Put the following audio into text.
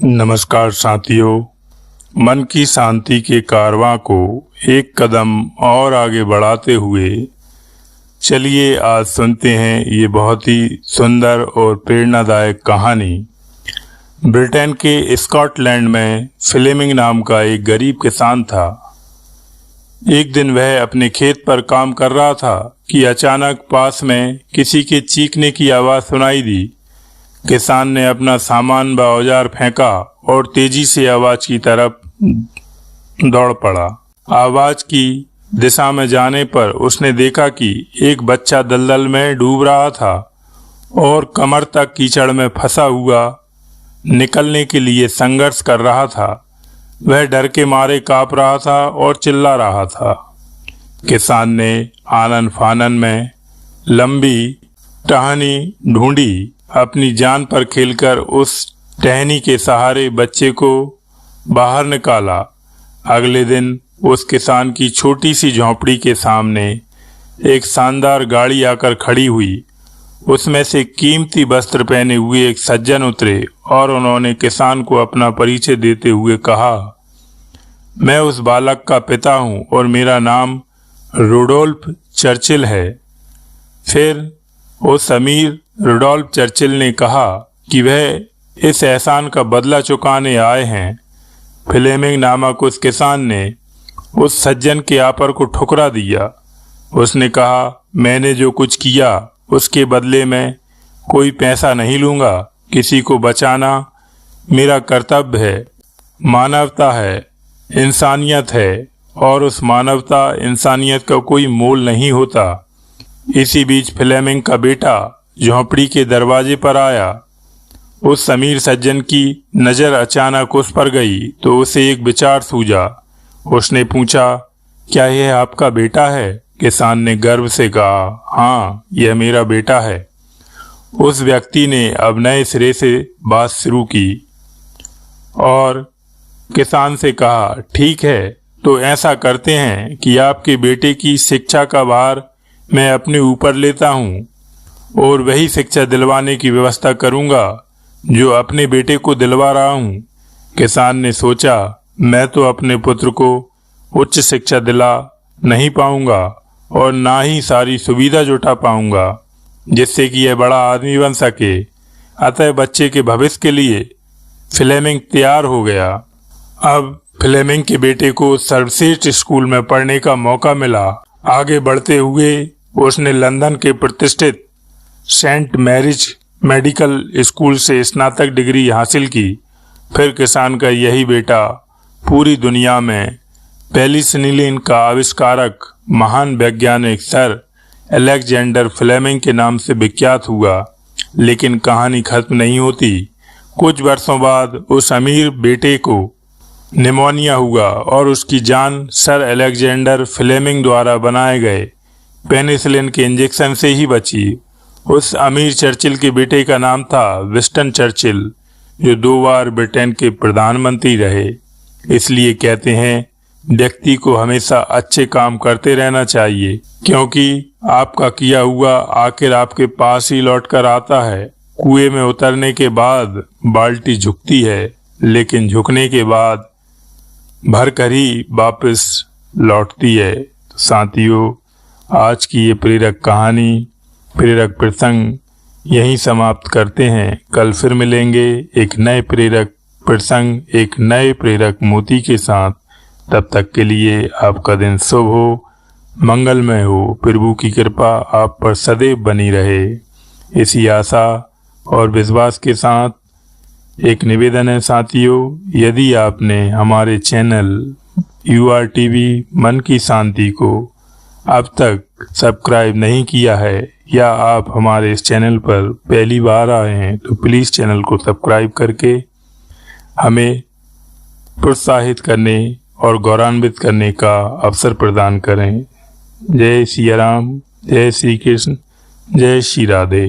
नमस्कार साथियों, मन की शांति के कारवां को एक कदम और आगे बढ़ाते हुए चलिए आज सुनते हैं ये बहुत ही सुंदर और प्रेरणादायक कहानी। ब्रिटेन के स्कॉटलैंड में फ्लेमिंग नाम का एक गरीब किसान था। एक दिन वह अपने खेत पर काम कर रहा था कि अचानक पास में किसी के चीखने की आवाज़ सुनाई दी। किसान ने अपना सामान व औजार फेंका और तेजी से आवाज की तरफ दौड़ पड़ा। आवाज की दिशा में जाने पर उसने देखा कि एक बच्चा दलदल में डूब रहा था और कमर तक कीचड़ में फंसा हुआ निकलने के लिए संघर्ष कर रहा था। वह डर के मारे कांप रहा था और चिल्ला रहा था। किसान ने आनन फानन में लंबी टहनी ढूंढी, अपनी जान पर खेलकर उस टहनी के सहारे बच्चे को बाहर निकाला। अगले दिन उस किसान की छोटी सी झोंपड़ी के सामने एक शानदार गाड़ी आकर खड़ी हुई। उसमें से कीमती वस्त्र पहने हुए एक सज्जन उतरे और उन्होंने किसान को अपना परिचय देते हुए कहा, मैं उस बालक का पिता हूँ और मेरा नाम रुडोल्फ चर्चिल है। फिर उस अमीर रुडोल्फ चर्चिल ने कहा कि वह इस एहसान का बदला चुकाने आए हैं। फ्लेमिंग नामक उस किसान ने उस सज्जन के ऑफर को ठुकरा दिया। उसने कहा, मैंने जो कुछ किया उसके बदले में कोई पैसा नहीं लूँगा। किसी को बचाना मेरा कर्तव्य है। मानवता है, इंसानियत है और उस मानवता इंसानियत का कोई मोल नहीं होता। इसी बीच फ्लेमिंग का बेटा झोंपड़ी के दरवाजे पर आया। उस अमीर सज्जन की नज़र अचानक उस पर गई तो उसे एक विचार सूझा। उसने पूछा, क्या यह आपका बेटा है? किसान ने गर्व से कहा, हाँ, यह मेरा बेटा है। उस व्यक्ति ने अब नए सिरे से बात शुरू की और किसान से कहा, ठीक है, तो ऐसा करते हैं कि आपके बेटे की शिक्षा का भार मैं अपने ऊपर लेता हूँ और वही शिक्षा दिलवाने की व्यवस्था करूँगा जो अपने बेटे को दिलवा रहा हूँ। किसान ने सोचा, मैं तो अपने पुत्र को उच्च शिक्षा दिला नहीं पाऊँगा और ना ही सारी सुविधा जुटा पाऊँगा जिससे कि यह बड़ा आदमी बन सके। अतः बच्चे के भविष्य के लिए फ्लेमिंग तैयार हो गया। अब फ्लेमिंग के बेटे को सर्वश्रेष्ठ स्कूल में पढ़ने का मौका मिला। आगे बढ़ते हुए उसने लंदन के प्रतिष्ठित सेंट मैरीज मेडिकल स्कूल से स्नातक डिग्री हासिल की। फिर किसान का यही बेटा पूरी दुनिया में पेनिसिलिन का आविष्कारक महान वैज्ञानिक सर अलेक्जेंडर फ्लेमिंग के नाम से विख्यात हुआ। लेकिन कहानी खत्म नहीं होती। कुछ वर्षों बाद उस अमीर बेटे को निमोनिया हुआ और उसकी जान सर अलेक्जेंडर फ्लेमिंग द्वारा बनाए गए पेनिसिलिन के इंजेक्शन से ही बची। उस अमीर चर्चिल के बेटे का नाम था विंस्टन चर्चिल, जो 2 बार ब्रिटेन के प्रधानमंत्री रहे। इसलिए कहते हैं, व्यक्ति को हमेशा अच्छे काम करते रहना चाहिए, क्योंकि आपका किया हुआ आखिर आपके पास ही लौट कर आता है। कुएं में उतरने के बाद बाल्टी झुकती है, लेकिन झुकने के बाद भर कर ही वापस लौटती है। तो साथियों, आज की ये प्रेरक कहानी, प्रेरक प्रसंग यहीं समाप्त करते हैं। कल फिर मिलेंगे एक नए प्रेरक प्रसंग, एक नए प्रेरक मोती के साथ। तब तक के लिए आपका दिन शुभ हो, मंगलमय हो। प्रभु की कृपा आप पर सदैव बनी रहे। इसी आशा और विश्वास के साथ एक निवेदन है साथियों, यदि आपने हमारे चैनल URTV मन की शांति को अब तक सब्सक्राइब नहीं किया है या आप हमारे इस चैनल पर पहली बार आए हैं तो प्लीज़ चैनल को सब्सक्राइब करके हमें प्रोत्साहित करने और गौरवान्वित करने का अवसर प्रदान करें। जय सिया राम, जय श्री कृष्ण, जय श्री राधे।